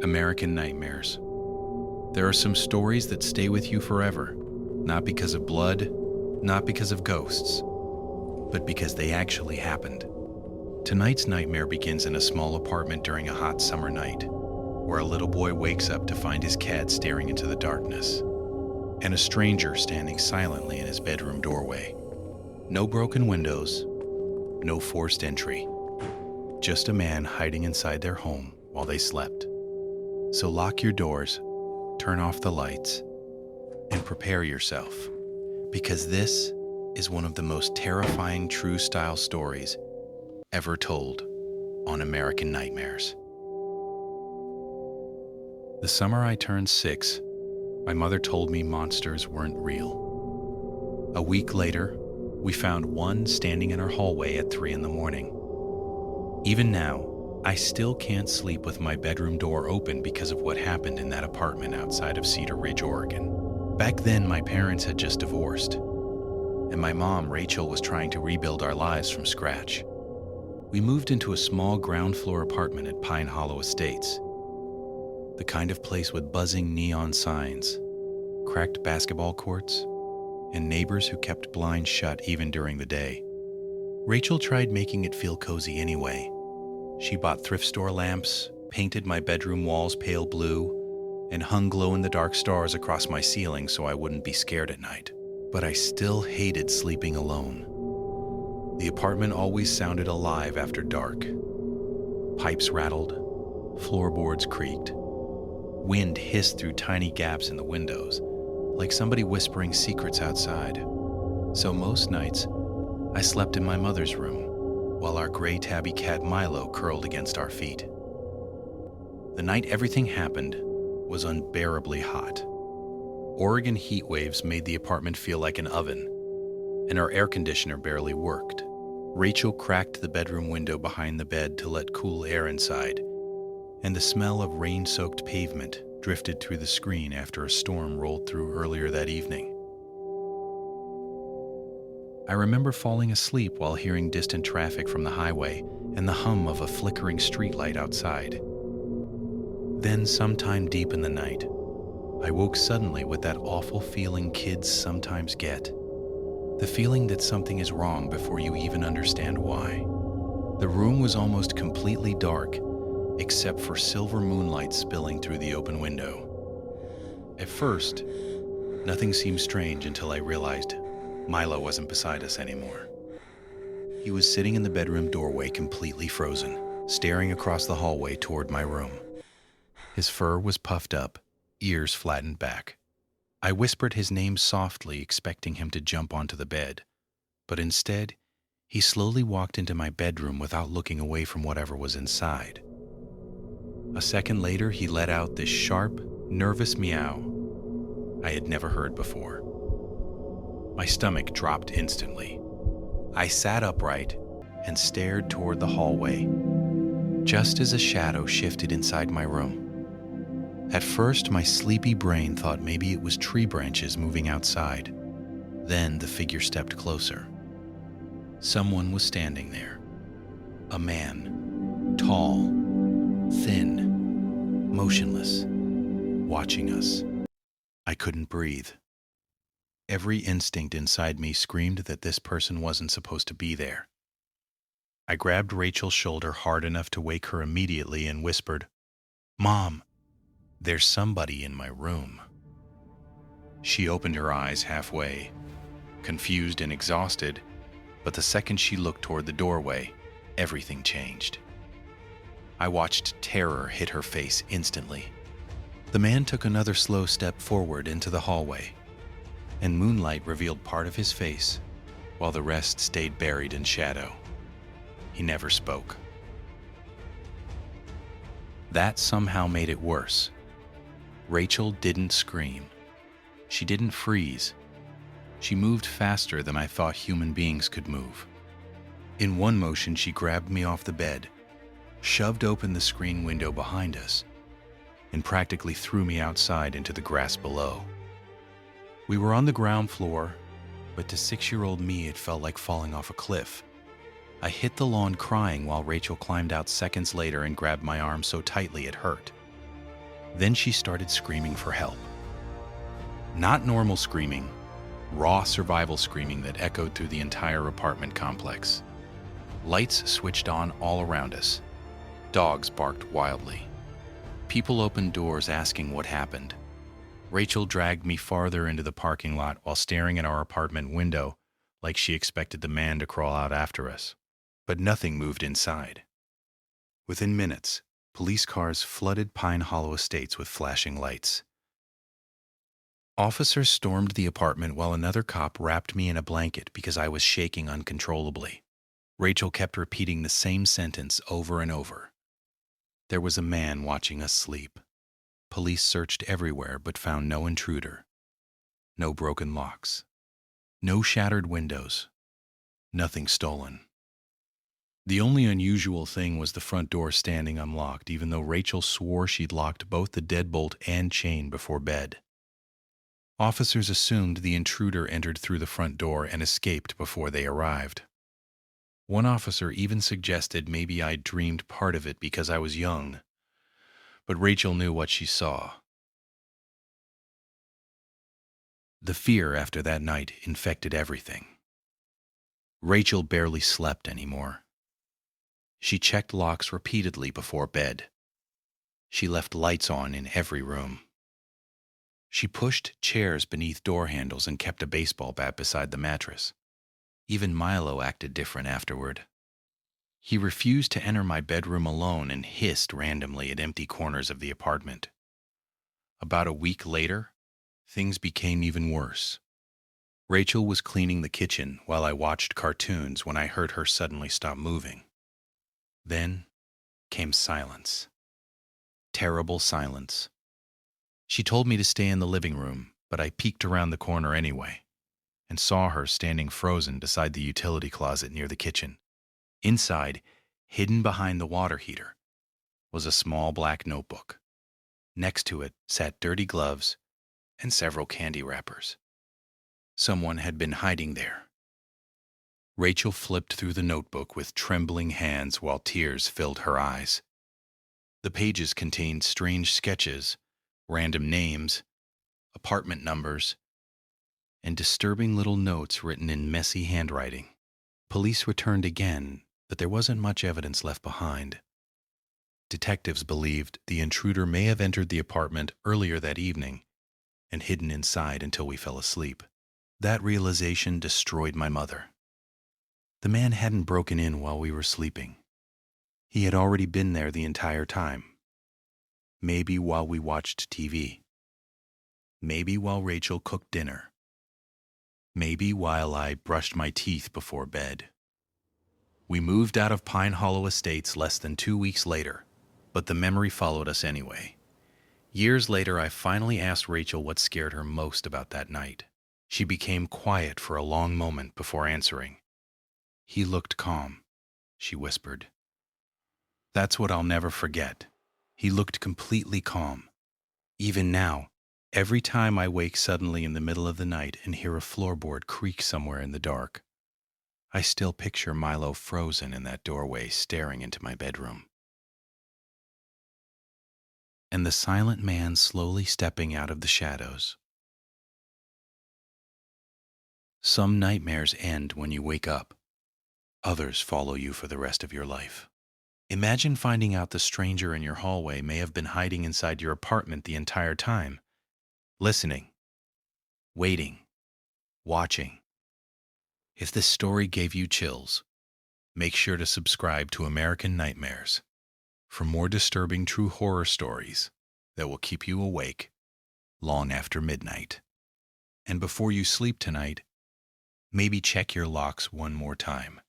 American Nightmares. There are some stories that stay with you forever, not because of blood, not because of ghosts, but because they actually happened. Tonight's nightmare begins in a small apartment during a hot summer night, where a little boy wakes up to find his cat staring into the darkness, and a stranger standing silently in his bedroom doorway. No broken windows, no forced entry, just a man hiding inside their home while they slept. So lock your doors, turn off the lights, and prepare yourself, because this is one of the most terrifying true-style stories ever told on American Nightmares. The summer I turned 6, my mother told me monsters weren't real. A week later, we found one standing in our hallway at 3 in the morning. Even now, I still can't sleep with my bedroom door open because of what happened in that apartment outside of Cedar Ridge, Oregon. Back then, my parents had just divorced, and my mom, Rachel, was trying to rebuild our lives from scratch. We moved into a small ground-floor apartment at Pine Hollow Estates, the kind of place with buzzing neon signs, cracked basketball courts, and neighbors who kept blinds shut even during the day. Rachel tried making it feel cozy anyway. She bought thrift store lamps, painted my bedroom walls pale blue, and hung glow-in-the-dark stars across my ceiling so I wouldn't be scared at night. But I still hated sleeping alone. The apartment always sounded alive after dark. Pipes rattled, floorboards creaked, wind hissed through tiny gaps in the windows, like somebody whispering secrets outside. So most nights, I slept in my mother's room, while our gray tabby cat Milo curled against our feet. The night everything happened was unbearably hot. Oregon heat waves made the apartment feel like an oven, and our air conditioner barely worked. Rachel cracked the bedroom window behind the bed to let cool air inside, and the smell of rain-soaked pavement drifted through the screen after a storm rolled through earlier that evening. I remember falling asleep while hearing distant traffic from the highway and the hum of a flickering streetlight outside. Then, sometime deep in the night, I woke suddenly with that awful feeling kids sometimes get. The feeling that something is wrong before you even understand why. The room was almost completely dark, except for silver moonlight spilling through the open window. At first, nothing seemed strange until I realized Milo wasn't beside us anymore. He was sitting in the bedroom doorway completely frozen, staring across the hallway toward my room. His fur was puffed up, ears flattened back. I whispered his name softly, expecting him to jump onto the bed, but instead, he slowly walked into my bedroom without looking away from whatever was inside. A second later, he let out this sharp, nervous meow I had never heard before. My stomach dropped instantly. I sat upright and stared toward the hallway, just as a shadow shifted inside my room. At first, my sleepy brain thought maybe it was tree branches moving outside. Then the figure stepped closer. Someone was standing there. A man, tall, thin, motionless, watching us. I couldn't breathe. Every instinct inside me screamed that this person wasn't supposed to be there. I grabbed Rachel's shoulder hard enough to wake her immediately and whispered, "Mom, there's somebody in my room." She opened her eyes halfway, confused and exhausted, but the second she looked toward the doorway, everything changed. I watched terror hit her face instantly. The man took another slow step forward into the hallway, and moonlight revealed part of his face, while the rest stayed buried in shadow. He never spoke. That somehow made it worse. Rachel didn't scream. She didn't freeze. She moved faster than I thought human beings could move. In one motion, she grabbed me off the bed, shoved open the screen window behind us, and practically threw me outside into the grass below. We were on the ground floor, but to 6-year-old me it felt like falling off a cliff. I hit the lawn crying while Rachel climbed out seconds later and grabbed my arm so tightly it hurt. Then she started screaming for help. Not normal screaming, raw survival screaming that echoed through the entire apartment complex. Lights switched on all around us. Dogs barked wildly. People opened doors asking what happened. Rachel dragged me farther into the parking lot while staring at our apartment window like she expected the man to crawl out after us. But nothing moved inside. Within minutes, police cars flooded Pine Hollow Estates with flashing lights. Officers stormed the apartment while another cop wrapped me in a blanket because I was shaking uncontrollably. Rachel kept repeating the same sentence over and over. There was a man watching us sleep. Police searched everywhere but found no intruder. No broken locks. No shattered windows. Nothing stolen. The only unusual thing was the front door standing unlocked, even though Rachel swore she'd locked both the deadbolt and chain before bed. Officers assumed the intruder entered through the front door and escaped before they arrived. One officer even suggested maybe I'd dreamed part of it because I was young, but Rachel knew what she saw. The fear after that night infected everything. Rachel barely slept anymore. She checked locks repeatedly before bed. She left lights on in every room. She pushed chairs beneath door handles and kept a baseball bat beside the mattress. Even Milo acted different afterward. He refused to enter my bedroom alone and hissed randomly at empty corners of the apartment. About a week later, things became even worse. Rachel was cleaning the kitchen while I watched cartoons when I heard her suddenly stop moving. Then came silence. Terrible silence. She told me to stay in the living room, but I peeked around the corner anyway and saw her standing frozen beside the utility closet near the kitchen. Inside, hidden behind the water heater, was a small black notebook. Next to it sat dirty gloves and several candy wrappers. Someone had been hiding there. Rachel flipped through the notebook with trembling hands while tears filled her eyes. The pages contained strange sketches, random names, apartment numbers, and disturbing little notes written in messy handwriting. Police returned again, but there wasn't much evidence left behind. Detectives believed the intruder may have entered the apartment earlier that evening and hidden inside until we fell asleep. That realization destroyed my mother. The man hadn't broken in while we were sleeping. He had already been there the entire time. Maybe while we watched TV. Maybe while Rachel cooked dinner. Maybe while I brushed my teeth before bed. We moved out of Pine Hollow Estates less than 2 weeks later, but the memory followed us anyway. Years later, I finally asked Rachel what scared her most about that night. She became quiet for a long moment before answering. "He looked calm," she whispered. That's what I'll never forget. He looked completely calm. Even now, every time I wake suddenly in the middle of the night and hear a floorboard creak somewhere in the dark, I still picture Milo frozen in that doorway staring into my bedroom. And the silent man slowly stepping out of the shadows. Some nightmares end when you wake up. Others follow you for the rest of your life. Imagine finding out the stranger in your hallway may have been hiding inside your apartment the entire time, listening, waiting, watching. If this story gave you chills, make sure to subscribe to American Nightmares for more disturbing true horror stories that will keep you awake long after midnight. And before you sleep tonight, maybe check your locks one more time.